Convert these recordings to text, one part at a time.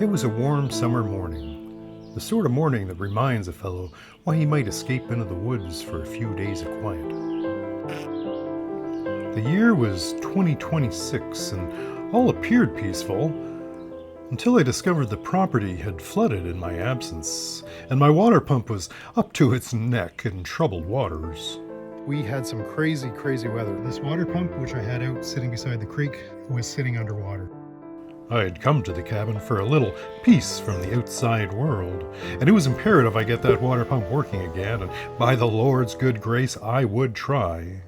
It was a warm summer morning, the sort of morning that reminds a fellow why he might escape into the woods for a few days of quiet. The year was 2026 and all appeared peaceful until I discovered the property had flooded in my absence and my water pump was up to its neck in troubled waters. We had some crazy weather. This water pump, which I had out sitting beside the creek, was sitting underwater. I had come to the cabin for a little peace from the outside world, and it was imperative I get that water pump working again, and by the Lord's good grace I would try.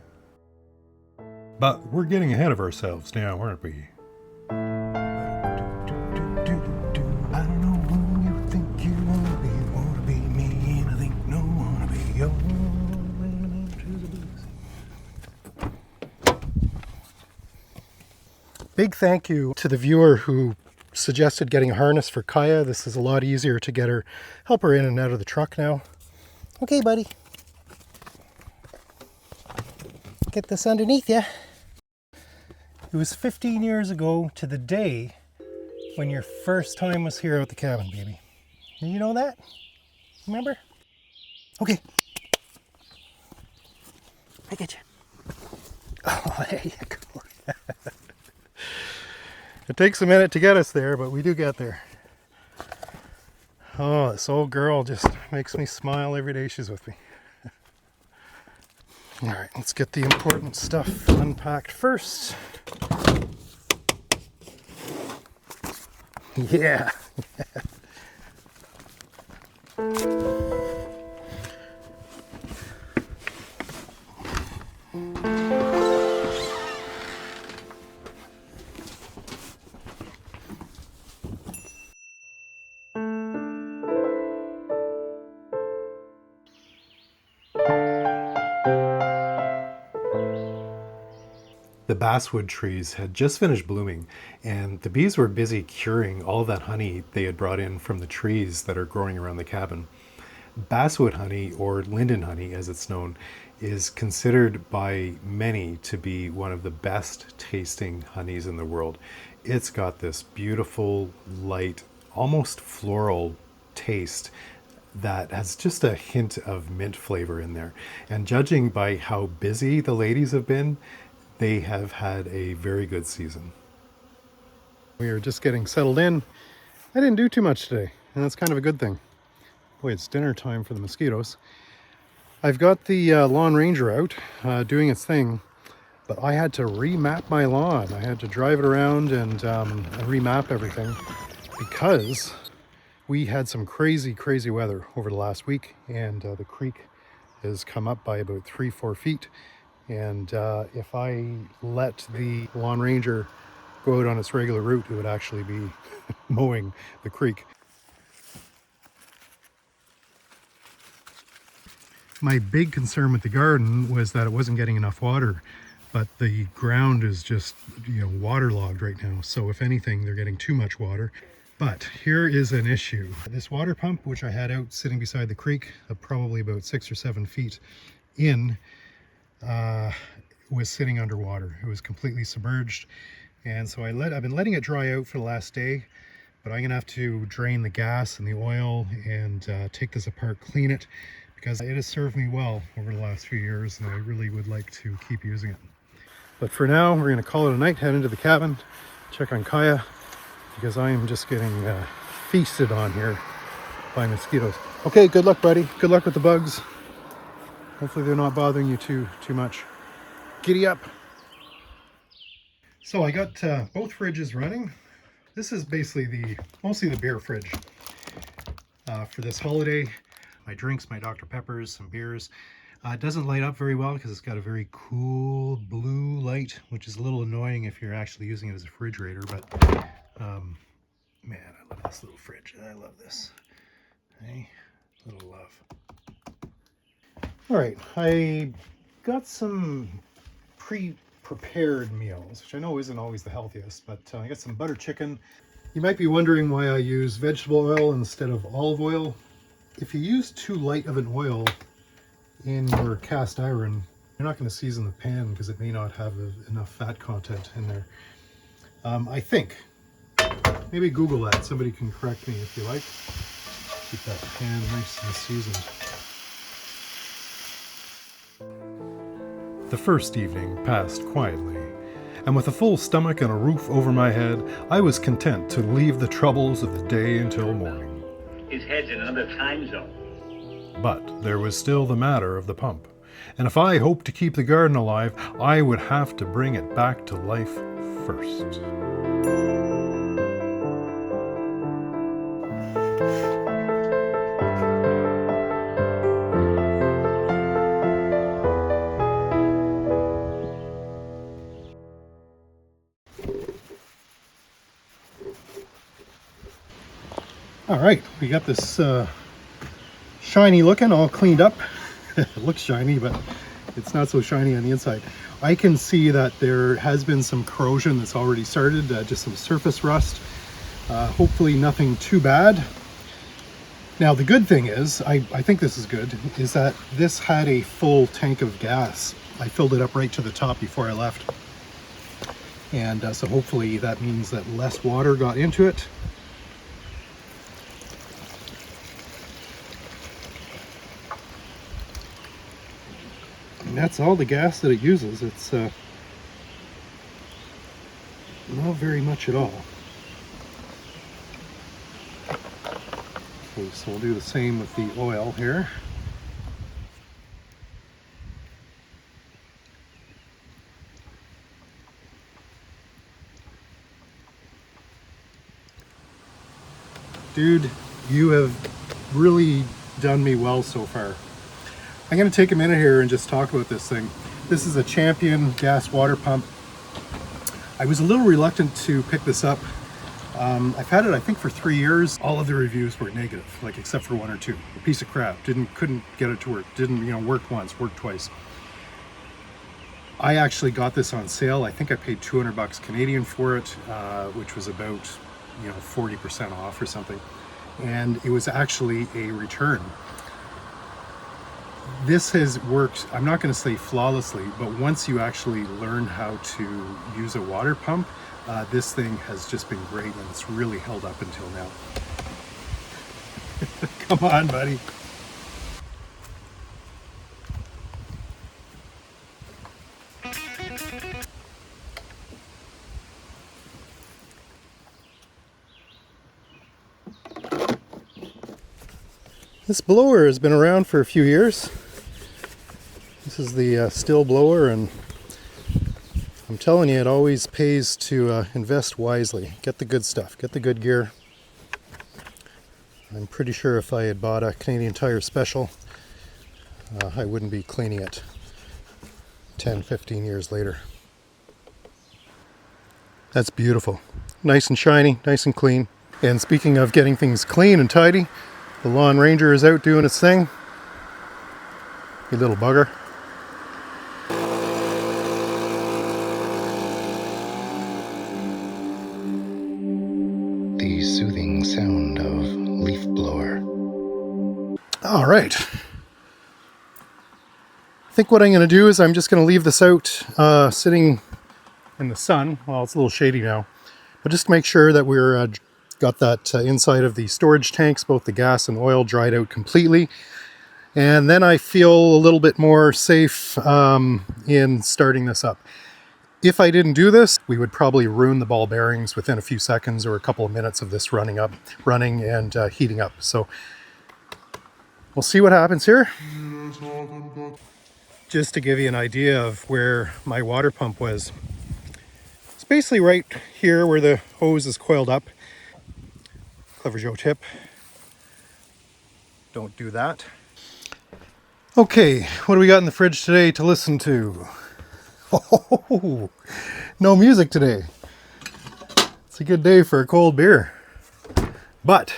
But we're getting ahead of ourselves now, aren't we? I don't know who you think you wanna be me, and I think no wanna be you. Big thank you to the viewer who suggested getting a harness for Kaya. This is a lot easier to get her, help her in and out of the truck now. Okay, buddy. Get this underneath you. It was 15 years ago to the day when your first time was here at the cabin, baby. Did you know that? Remember? Okay. I get you. Oh, there you go. It takes a minute to get us there, but we do get there. Oh, this old girl just makes me smile every day she's with me. All right, let's get the important stuff unpacked first. Yeah. The basswood trees had just finished blooming, and the bees were busy curing all that honey they had brought in from the trees that are growing around the cabin. Basswood honey, or linden honey as it's known, is considered by many to be one of the best tasting honeys in the world. It's got this beautiful, light, almost floral taste that has just a hint of mint flavor in there. And judging by how busy the ladies have been, they have had a very good season. We are just getting settled in. I didn't do too much today, and that's kind of a good thing. Boy, it's dinner time for the mosquitoes. I've got the lawn ranger out doing its thing, but I had to remap my lawn. I had to drive it around and remap everything because we had some crazy weather over the last week, and the creek has come up by about 3-4 feet. And if I let the lawn ranger go out on its regular route, it would actually be mowing the creek. My big concern with the garden was that it wasn't getting enough water, but the ground is just, waterlogged right now. So if anything, they're getting too much water. But here is an issue. This water pump, which I had out sitting beside the creek, probably about 6 or 7 feet in, was sitting underwater. It was completely submerged, and so I've been letting it dry out for the last day, but I'm gonna have to drain the gas and the oil and take this apart, clean it, because it has served me well over the last few years, and I really would like to keep using it. But for now, we're gonna call it a night, head into the cabin, check on Kaya, because I am just getting feasted on here by mosquitoes. Okay, good luck, buddy. Good luck with the bugs. Hopefully they're not bothering you too much. Giddy up. So I got both fridges running. This is basically mostly the beer fridge for this holiday. My drinks, my Dr. Peppers, some beers. It doesn't light up very well because it's got a very cool blue light, which is a little annoying if you're actually using it as a refrigerator. But man, I love this little fridge. I love this. Hey, little love. All right, I got some pre-prepared meals, which I know isn't always the healthiest, but I got some butter chicken. You might be wondering why I use vegetable oil instead of olive oil. If you use too light of an oil in your cast iron, you're not going to season the pan because it may not have enough fat content in there. I think. Maybe Google that. Somebody can correct me if you like. Keep that pan nice and seasoned. The first evening passed quietly, and with a full stomach and a roof over my head, I was content to leave the troubles of the day until morning. His head's in another time zone. But there was still the matter of the pump, and if I hoped to keep the garden alive, I would have to bring it back to life first. All right, we got this shiny looking, all cleaned up. It looks shiny, but it's not so shiny on the inside. I can see that there has been some corrosion that's already started, just some surface rust. Hopefully nothing too bad. Now the good thing is, I think this is good, is that this had a full tank of gas. I filled it up right to the top before I left. And so hopefully that means that less water got into it. And that's all the gas that it uses. It's not very much at all. Okay, so we'll do the same with the oil here. Dude, you have really done me well so far. I'm going to take a minute here and just talk about this thing. This is a Champion gas water pump. I was a little reluctant to pick this up. I've had it, I think, for 3 years. All of the reviews were negative, like except for one or two. A piece of crap. Couldn't get it to work. Didn't, work once, worked twice. I actually got this on sale. I think I paid 200 bucks Canadian for it, which was about, 40% off or something. And it was actually a return. This has worked, I'm not going to say flawlessly, but once you actually learn how to use a water pump, this thing has just been great, and it's really held up until now. Come on, buddy. This blower has been around for a few years. This is the still blower, and I'm telling you, it always pays to invest wisely. Get the good stuff, get the good gear. I'm pretty sure if I had bought a Canadian Tire Special, I wouldn't be cleaning it 10, 15 years later. That's beautiful. Nice and shiny, nice and clean. And speaking of getting things clean and tidy, the Lawn Ranger is out doing its thing. You little bugger. The soothing sound of leaf blower. All right. I think what I'm going to do is I'm just going to leave this out sitting in the sun. Well, it's a little shady now, but just to make sure that we're got that inside of the storage tanks, both the gas and oil, dried out completely. And then I feel a little bit more safe in starting this up. If I didn't do this, we would probably ruin the ball bearings within a few seconds or a couple of minutes of this running and heating up. So we'll see what happens here. Just to give you an idea of where my water pump was. It's basically right here where the hose is coiled up. Clever Joe tip. Don't do that. Okay, what do we got in the fridge today to listen to? Oh, no music today. It's a good day for a cold beer. But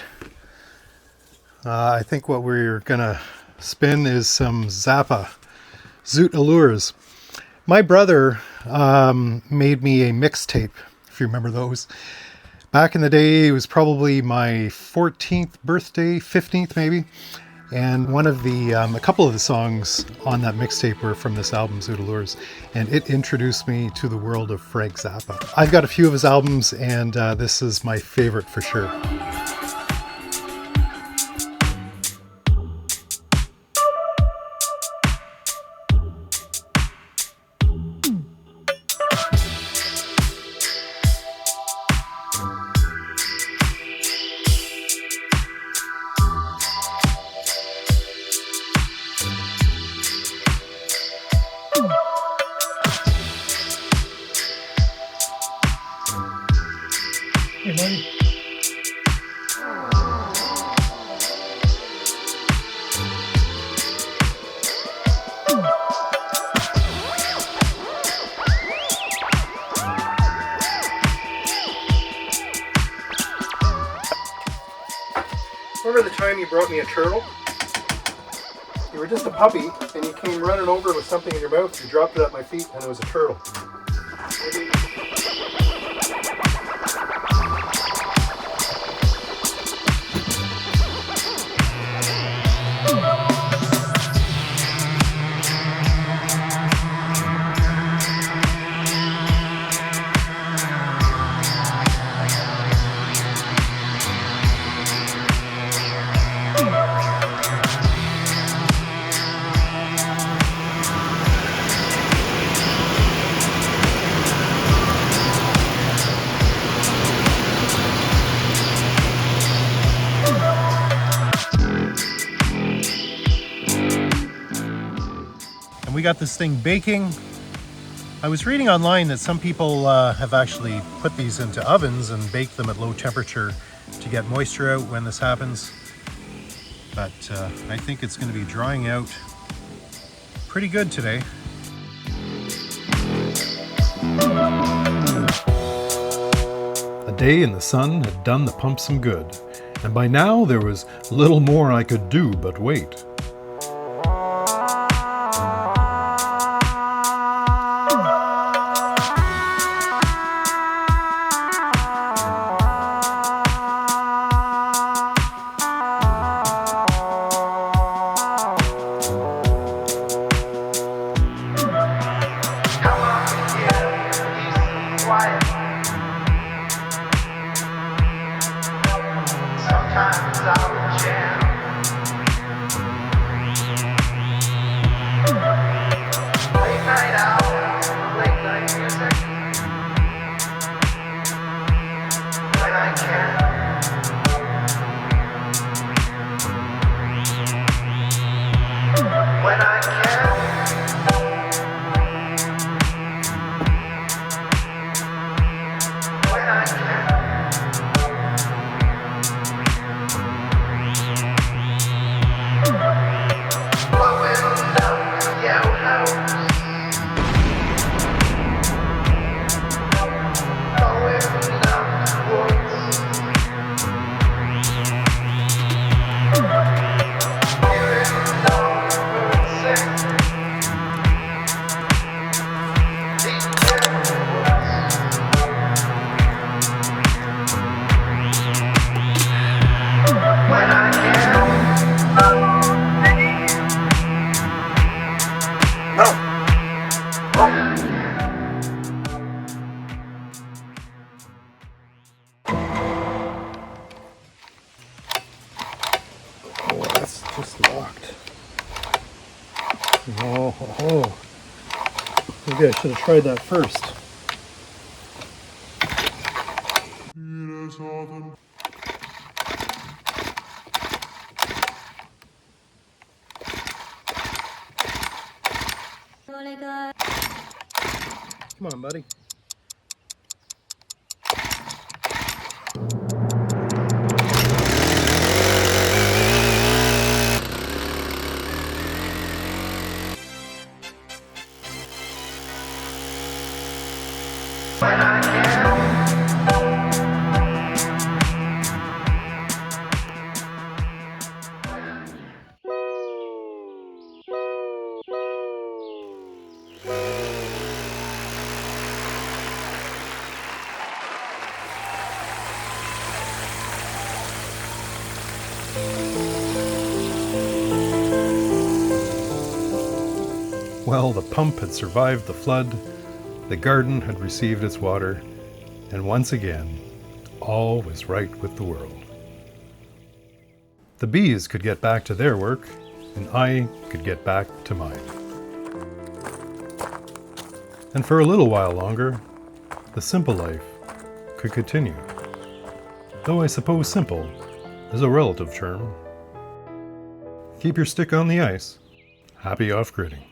I think what we're gonna spin is some Zappa Zoot Allures. My brother made me a mixtape, if you remember those. Back in the day, it was probably my 14th birthday, 15th maybe. And one of the, a couple of the songs on that mixtape were from this album, Zoodalures, and it introduced me to the world of Frank Zappa. I've got a few of his albums, and this is my favorite for sure. Hey, buddy. Remember the time you brought me a turtle? You were just a puppy and you came running over with something in your mouth. You dropped it at my feet and it was a turtle. We got this thing baking. I was reading online that some people have actually put these into ovens and bake them at low temperature to get moisture out when this happens. But I think it's going to be drying out pretty good today. A day in the sun had done the pump some good, and by now there was little more I could do but wait. Oh, maybe I should have tried that first. Come on, buddy. Well, the pump had survived the flood, the garden had received its water, and once again, all was right with the world. The bees could get back to their work, and I could get back to mine. And for a little while longer, the simple life could continue. Though I suppose simple is a relative term. Keep your stick on the ice. Happy off-gridding.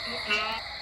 Mm-hmm.